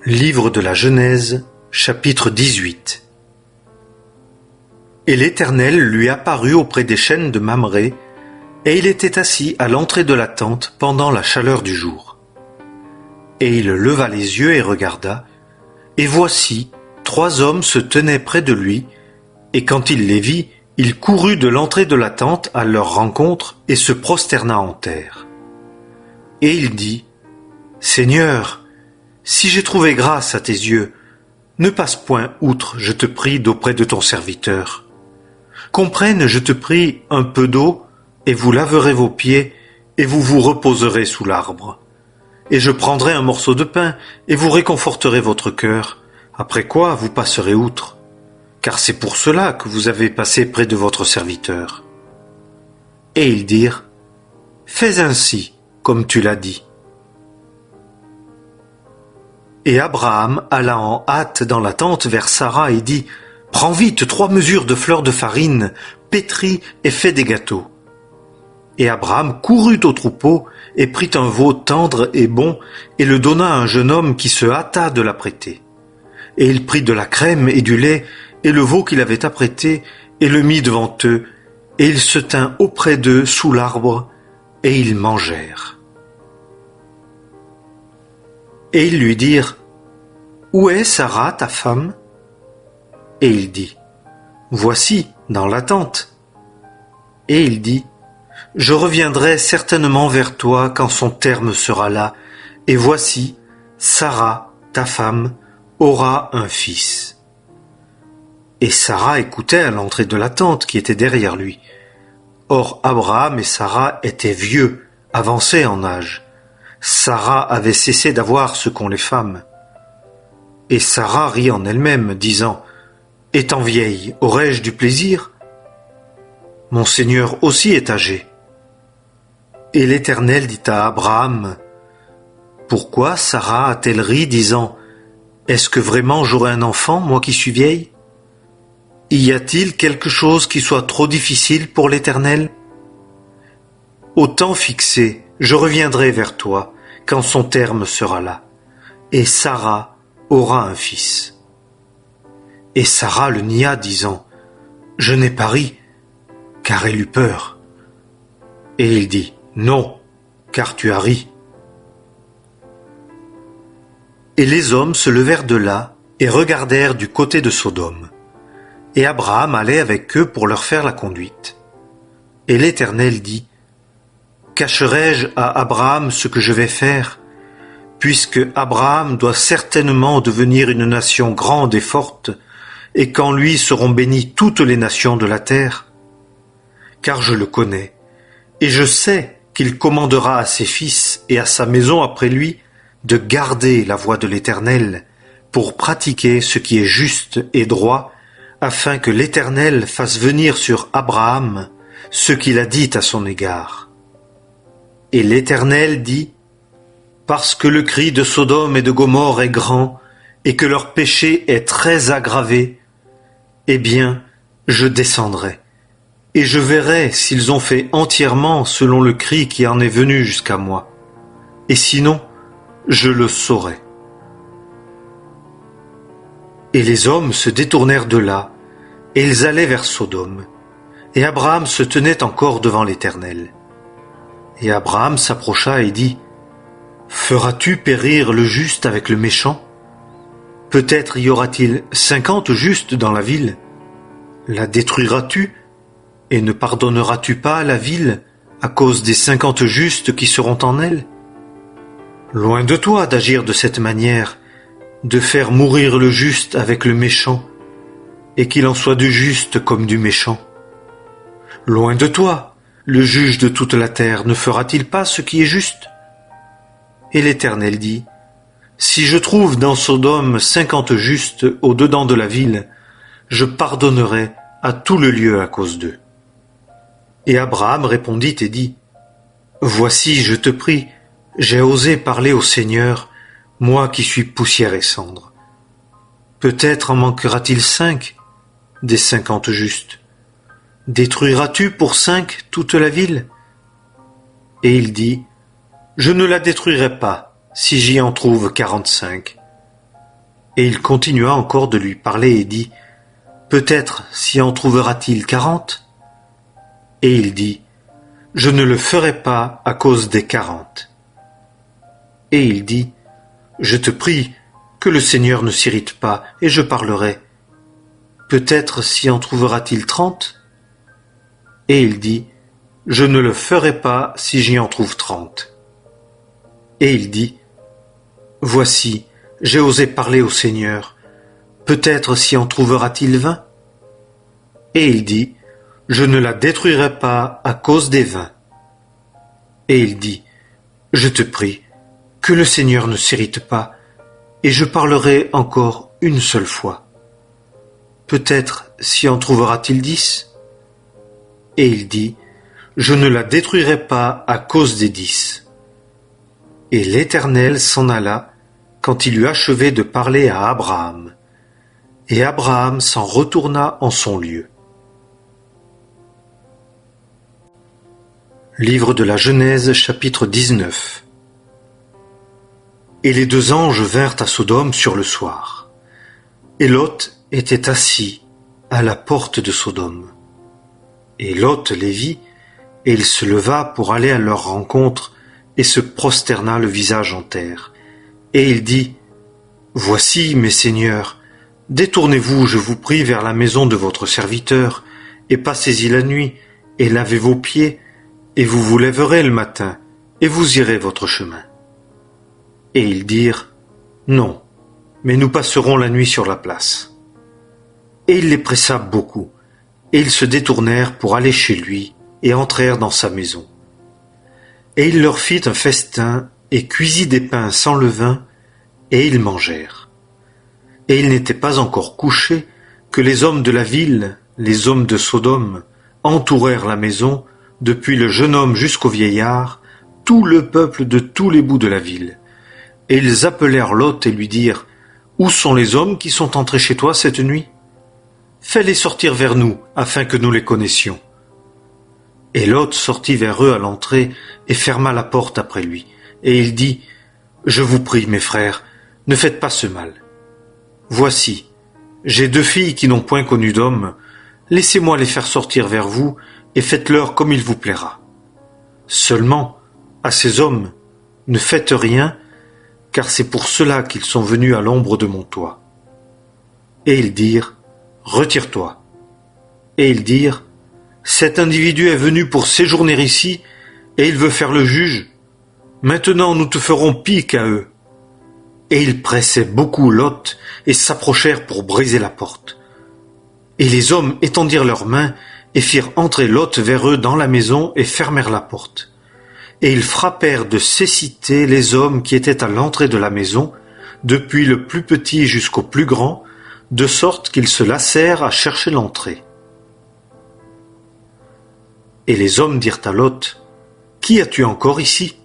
Livre de la Genèse, chapitre 18. Et l'Éternel lui apparut auprès des chênes de Mamré, et il était assis à l'entrée de la tente pendant la chaleur du jour. Et il leva les yeux et regarda, et voici, 3 hommes se tenaient près de lui, et quand il les vit, il courut de l'entrée de la tente à leur rencontre et se prosterna en terre. Et il dit, « Seigneur, si j'ai trouvé grâce à tes yeux, ne passe point outre, je te prie, d'auprès de ton serviteur. Qu'on prenne, je te prie, un peu d'eau, et vous laverez vos pieds, et vous vous reposerez sous l'arbre. Et je prendrai un morceau de pain, et vous réconforterez votre cœur, après quoi vous passerez outre, car c'est pour cela que vous avez passé près de votre serviteur. » Et ils dirent, « Fais ainsi, comme tu l'as dit. » Et Abraham alla en hâte dans la tente vers Sarah et dit, « Prends vite 3 mesures de fleur de farine, pétris et fais des gâteaux. » Et Abraham courut au troupeau et prit un veau tendre et bon et le donna à un jeune homme qui se hâta de l'apprêter. Et il prit de la crème et du lait et le veau qu'il avait apprêté et le mit devant eux, et il se tint auprès d'eux sous l'arbre, et ils mangèrent. Et ils lui dirent, « Où est Sarah, ta femme ?» Et il dit, « Voici, dans la tente. » Et il dit, « Je reviendrai certainement vers toi quand son terme sera là, et voici, Sarah, ta femme, aura un fils. » Et Sarah écoutait à l'entrée de la tente qui était derrière lui. Or Abraham et Sarah étaient vieux, avancés en âge. Sarah avait cessé d'avoir ce qu'ont les femmes. Et Sarah rit en elle-même, disant, « Étant vieille, aurais-je du plaisir ? Mon Seigneur aussi est âgé. » Et l'Éternel dit à Abraham, « Pourquoi Sarah a-t-elle ri, disant, « Est-ce que vraiment j'aurai un enfant, moi qui suis vieille ? Y a-t-il quelque chose qui soit trop difficile pour l'Éternel ? Au temps fixé, je reviendrai vers toi, quand son terme sera là, et Sarah aura un fils. » Et Sarah le nia, disant, « Je n'ai pas ri, car elle eut peur. » Et il dit, « Non, car tu as ri. » Et les hommes se levèrent de là et regardèrent du côté de Sodome. Et Abraham allait avec eux pour leur faire la conduite. Et l'Éternel dit, « Cacherai-je à Abraham ce que je vais faire, puisque Abraham doit certainement devenir une nation grande et forte, et qu'en lui seront bénies toutes les nations de la terre? Car je le connais, et je sais qu'il commandera à ses fils et à sa maison après lui de garder la voie de l'Éternel, pour pratiquer ce qui est juste et droit, afin que l'Éternel fasse venir sur Abraham ce qu'il a dit à son égard. » Et l'Éternel dit, « Parce que le cri de Sodome et de Gomorrhe est grand, et que leur péché est très aggravé, eh bien, je descendrai, et je verrai s'ils ont fait entièrement selon le cri qui en est venu jusqu'à moi, et sinon, je le saurai. » Et les hommes se détournèrent de là, et ils allaient vers Sodome. Et Abraham se tenait encore devant l'Éternel. Et Abraham s'approcha et dit, « Feras-tu périr le juste avec le méchant ? Peut-être y aura-t-il 50 justes dans la ville. La détruiras-tu, et ne pardonneras-tu pas la ville à cause des 50 justes qui seront en elle ? Loin de toi d'agir de cette manière, de faire mourir le juste avec le méchant, et qu'il en soit du juste comme du méchant. Loin de toi, le juge de toute la terre ne fera-t-il pas ce qui est juste ? » Et l'Éternel dit, « Si je trouve dans Sodome 50 justes au-dedans de la ville, je pardonnerai à tout le lieu à cause d'eux. » Et Abraham répondit et dit, « Voici, je te prie, j'ai osé parler au Seigneur, moi qui suis poussière et cendre. Peut-être en manquera-t-il 5 des 50 justes. Détruiras-tu pour 5 toute la ville ? » Et il dit, « Je ne la détruirai pas, si j'y en trouve 45. » Et il continua encore de lui parler et dit, peut-être s'y en trouvera-t-il 40? Et il dit, je ne le ferai pas à cause des 40. Et il dit, je te prie, que le Seigneur ne s'irrite pas, et je parlerai. Peut-être s'y en trouvera-t-il 30? Et il dit, je ne le ferai pas si j'y en trouve 30. Et il dit, voici, j'ai osé parler au Seigneur, peut-être s'y en trouvera-t-il 20? Et il dit, je ne la détruirai pas à cause des 20. Et il dit, je te prie, que le Seigneur ne s'irrite pas, et je parlerai encore une seule fois. Peut-être s'y en trouvera-t-il 10? Et il dit, je ne la détruirai pas à cause des 10. Et l'Éternel s'en alla quand il eut achevé de parler à Abraham. Et Abraham s'en retourna en son lieu. Livre de la Genèse, chapitre 19. Et les 2 anges vinrent à Sodome sur le soir. Et Lot était assis à la porte de Sodome. Et Lot les vit, et il se leva pour aller à leur rencontre, et se prosterna le visage en terre. Et il dit, voici, mes seigneurs, détournez-vous, je vous prie, vers la maison de votre serviteur, et passez-y la nuit, et lavez vos pieds, et vous vous lèverez le matin, et vous irez votre chemin. Et ils dirent, non, mais nous passerons la nuit sur la place. Et il les pressa beaucoup, et ils se détournèrent pour aller chez lui, et entrèrent dans sa maison. Et il leur fit un festin, et cuisit des pains sans levain, et ils mangèrent. Et il n'était pas encore couché, que les hommes de la ville, les hommes de Sodome, entourèrent la maison, depuis le jeune homme jusqu'au vieillard, tout le peuple de tous les bouts de la ville. Et ils appelèrent Lot et lui dirent, où sont les hommes qui sont entrés chez toi cette nuit? Fais-les sortir vers nous, afin que nous les connaissions. Et Lot sortit vers eux à l'entrée, et ferma la porte après lui. Et il dit, je vous prie, mes frères, ne faites pas ce mal. Voici, j'ai 2 filles qui n'ont point connu d'homme, laissez-moi les faire sortir vers vous, et faites-leur comme il vous plaira. Seulement, à ces hommes, ne faites rien, car c'est pour cela qu'ils sont venus à l'ombre de mon toit. Et ils dirent, retire-toi. Et ils dirent, cet individu est venu pour séjourner ici, et il veut faire le juge. Maintenant nous te ferons pis qu'à eux. Et ils pressaient beaucoup Lot, et s'approchèrent pour briser la porte. Et les hommes étendirent leurs mains, et firent entrer Lot vers eux dans la maison, et fermèrent la porte. Et ils frappèrent de cécité les hommes qui étaient à l'entrée de la maison, depuis le plus petit jusqu'au plus grand, de sorte qu'ils se lassèrent à chercher l'entrée. Et les hommes dirent à Lot, qui as-tu encore ici?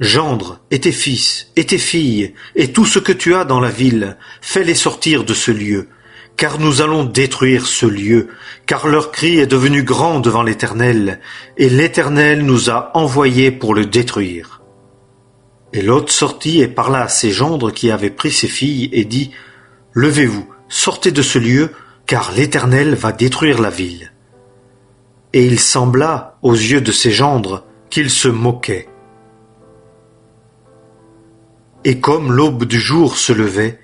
Gendre, et tes fils, et tes filles, et tout ce que tu as dans la ville, fais-les sortir de ce lieu, car nous allons détruire ce lieu, car leur cri est devenu grand devant l'Éternel, et l'Éternel nous a envoyés pour le détruire. Et Lot sortit et parla à ses gendres qui avaient pris ses filles, et dit, levez-vous, sortez de ce lieu, car l'Éternel va détruire la ville. Et il sembla, aux yeux de ses gendres, qu'ils se moquaient. Et comme l'aube du jour se levait,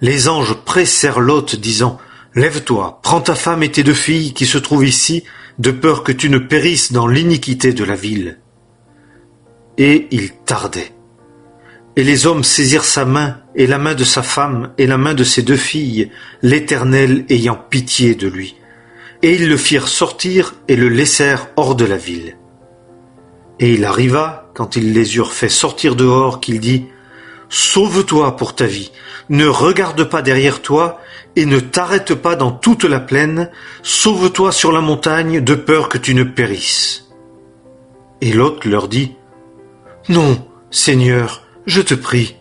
les anges pressèrent Lot, disant, lève-toi, prends ta femme et tes 2 filles qui se trouvent ici, de peur que tu ne périsses dans l'iniquité de la ville. Et il tardait. Et les hommes saisirent sa main, et la main de sa femme, et la main de ses 2 filles, l'Éternel ayant pitié de lui. Et ils le firent sortir, et le laissèrent hors de la ville. Et il arriva, quand ils les eurent fait sortir dehors, qu'il dit, sauve-toi pour ta vie, ne regarde pas derrière toi, et ne t'arrête pas dans toute la plaine, sauve-toi sur la montagne, de peur que tu ne périsses. Et Lot leur dit, non, Seigneur, je te prie.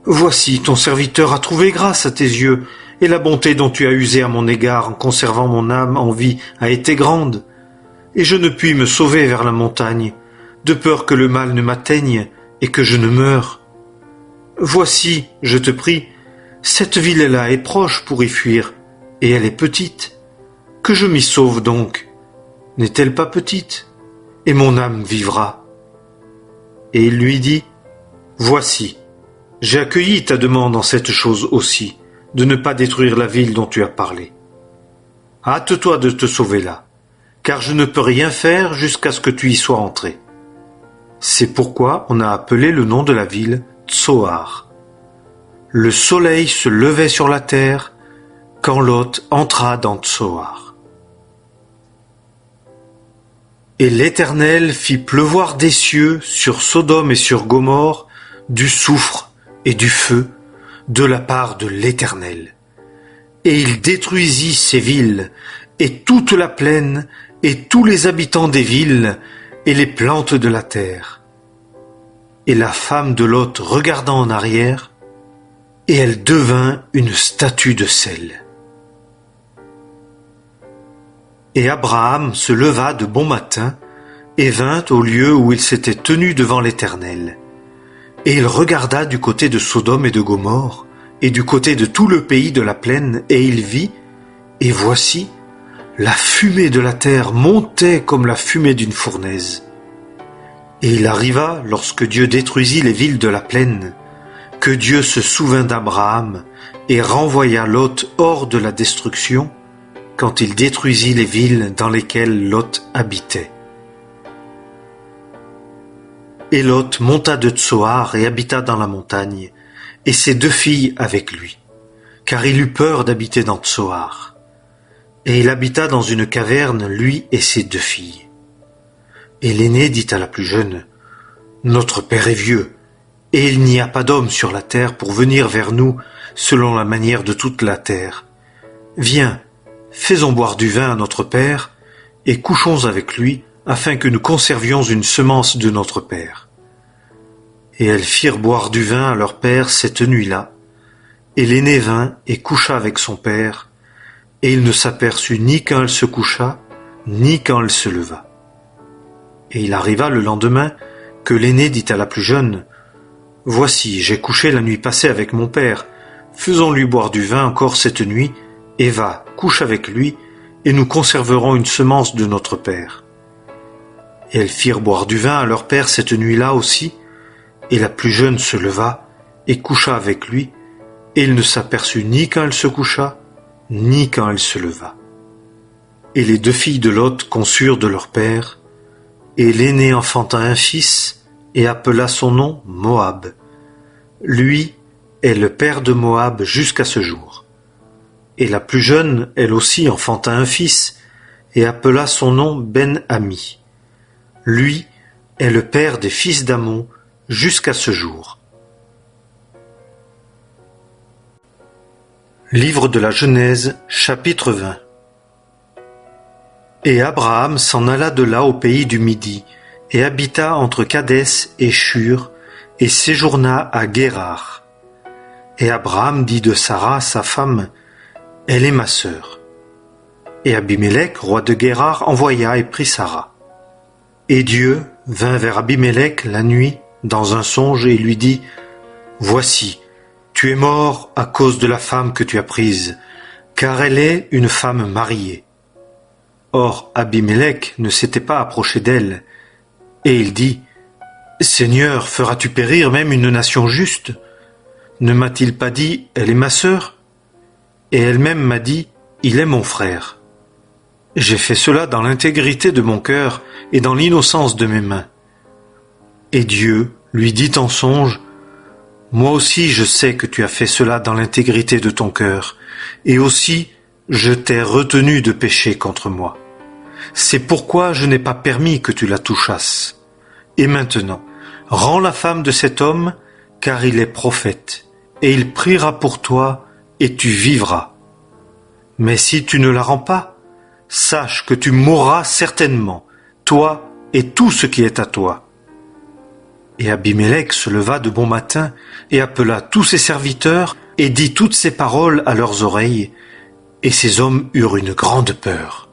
Voici, ton serviteur a trouvé grâce à tes yeux, et la bonté dont tu as usé à mon égard en conservant mon âme en vie a été grande. Et je ne puis me sauver vers la montagne, de peur que le mal ne m'atteigne et que je ne meure. Voici, je te prie, Cette ville-là est proche pour y fuir, et elle est petite. Que je m'y sauve donc. N'est-elle pas petite? Et mon âme vivra. Et il lui dit, Voici, j'ai accueilli ta demande en cette chose aussi, de ne pas détruire la ville dont tu as parlé. Hâte-toi de te sauver là, car je ne peux rien faire jusqu'à ce que tu y sois entré. C'est pourquoi on a appelé le nom de la ville Tsoar. Le soleil se levait sur la terre quand Lot entra dans Tsoar. Et l'Éternel fit pleuvoir des cieux sur Sodome et sur Gomorrhe du soufre et du feu de la part de l'Éternel. Et il détruisit ces villes, et toute la plaine, et tous les habitants des villes, et les plantes de la terre. Et la femme de Lot regarda en arrière, et elle devint une statue de sel. Et Abraham se leva de bon matin, et vint au lieu où il s'était tenu devant l'Éternel. Et il regarda du côté de Sodome et de Gomorrhe, et du côté de tout le pays de la plaine, et il vit, et voici, la fumée de la terre montait comme la fumée d'une fournaise. Et il arriva, lorsque Dieu détruisit les villes de la plaine, que Dieu se souvint d'Abraham et renvoya Lot hors de la destruction, quand il détruisit les villes dans lesquelles Lot habitait. Et Lot monta de Tsoar et habita dans la montagne, et ses 2 filles avec lui, car il eut peur d'habiter dans Tsoar. Et il habita dans une caverne, lui et ses 2 filles. Et l'aînée dit à la plus jeune, « Notre père est vieux, et il n'y a pas d'homme sur la terre pour venir vers nous selon la manière de toute la terre. Viens, faisons boire du vin à notre père, et couchons avec lui, afin que nous conservions une semence de notre père. » Et elles firent boire du vin à leur père cette nuit-là, et l'aîné vint et coucha avec son père, et il ne s'aperçut ni quand elle se coucha, ni quand elle se leva. Et il arriva le lendemain que l'aîné dit à la plus jeune, « Voici, j'ai couché la nuit passée avec mon père, faisons-lui boire du vin encore cette nuit, et va, couche avec lui, et nous conserverons une semence de notre père. » Et elles firent boire du vin à leur père cette nuit-là aussi, et la plus jeune se leva et coucha avec lui, et il ne s'aperçut ni quand elle se coucha, ni quand elle se leva. Et les 2 filles de Lot conçurent de leur père, et l'aînée enfanta un fils, et appela son nom Moab. Lui est le père de Moab jusqu'à ce jour. Et la plus jeune, elle aussi, enfanta un fils, et appela son nom Ben-Ami. Lui est le père des fils d'Amon jusqu'à ce jour. Livre de la Genèse, chapitre 20. Et Abraham s'en alla de là au pays du Midi, et habita entre Kadès et Shur, et séjourna à Guérar. Et Abraham dit de Sarah, sa femme, « Elle est ma sœur. » Et Abimélec, roi de Guérar, envoya et prit Sarah. Et Dieu vint vers Abimélec la nuit, dans un songe, et lui dit, « Voici, tu es mort à cause de la femme que tu as prise, car elle est une femme mariée. » Or Abimélec ne s'était pas approché d'elle, et il dit, « Seigneur, feras-tu périr même une nation juste? Ne m'a-t-il pas dit, elle est ma sœur? Et elle-même m'a dit, il est mon frère. J'ai fait cela dans l'intégrité de mon cœur et dans l'innocence de mes mains. » Et Dieu lui dit en songe, « Moi aussi je sais que tu as fait cela dans l'intégrité de ton cœur, et aussi je t'ai retenu de pécher contre moi. C'est pourquoi je n'ai pas permis que tu la touchasses. Et maintenant, rends la femme de cet homme, car il est prophète, et il priera pour toi, et tu vivras. Mais si tu ne la rends pas, sache que tu mourras certainement, toi et tout ce qui est à toi. » Et Abimélec se leva de bon matin et appela tous ses serviteurs et dit toutes ces paroles à leurs oreilles, et ces hommes eurent une grande peur.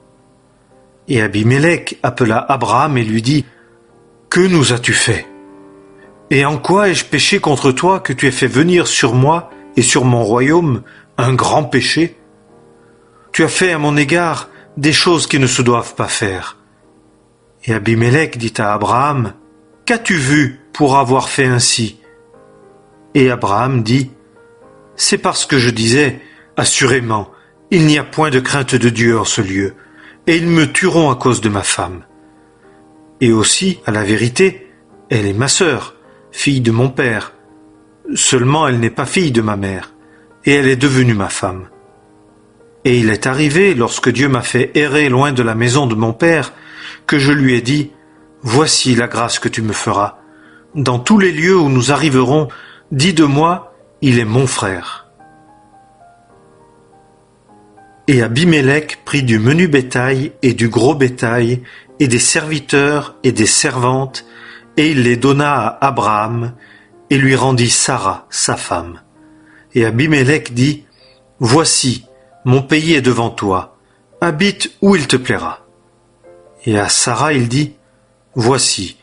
Et Abimélec appela Abraham et lui dit, « Que nous as-tu fait? Et en quoi ai-je péché contre toi que tu aies fait venir sur moi et sur mon royaume un grand péché? Tu as fait à mon égard des choses qui ne se doivent pas faire. Et Abimélec dit à Abraham, qu'as-tu vu pour avoir fait ainsi? Et Abraham dit, c'est parce que je disais, assurément, il n'y a point de crainte de Dieu en ce lieu, et ils me tueront à cause de ma femme. Et aussi, à la vérité, elle est ma sœur, fille de mon père. Seulement elle n'est pas fille de ma mère, et elle est devenue ma femme. Et il est arrivé, lorsque Dieu m'a fait errer loin de la maison de mon père, que je lui ai dit, voici la grâce que tu me feras. Dans tous les lieux où nous arriverons, dis de moi, il est mon frère. Et Abimélec prit du menu bétail et du gros bétail, et des serviteurs et des servantes, et il les donna à Abraham, et lui rendit Sara, sa femme. Et Abimélec dit, voici, mon pays est devant toi, habite où il te plaira. Et à Sara il dit, voici,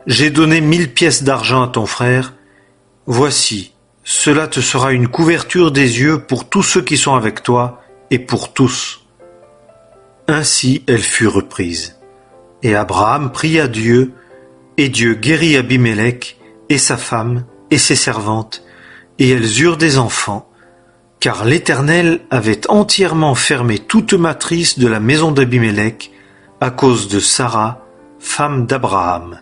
j'ai donné 1000 pièces d'argent à ton frère, voici, cela te sera une couverture des yeux pour tous ceux qui sont avec toi, et pour tous. Ainsi elle fut reprise. Et Abraham pria Dieu, et Dieu guérit Abimélec, et sa femme, et ses servantes, et elles eurent des enfants, car l'Éternel avait entièrement fermé toute matrice de la maison d'Abimélec, à cause de Sara, femme d'Abraham.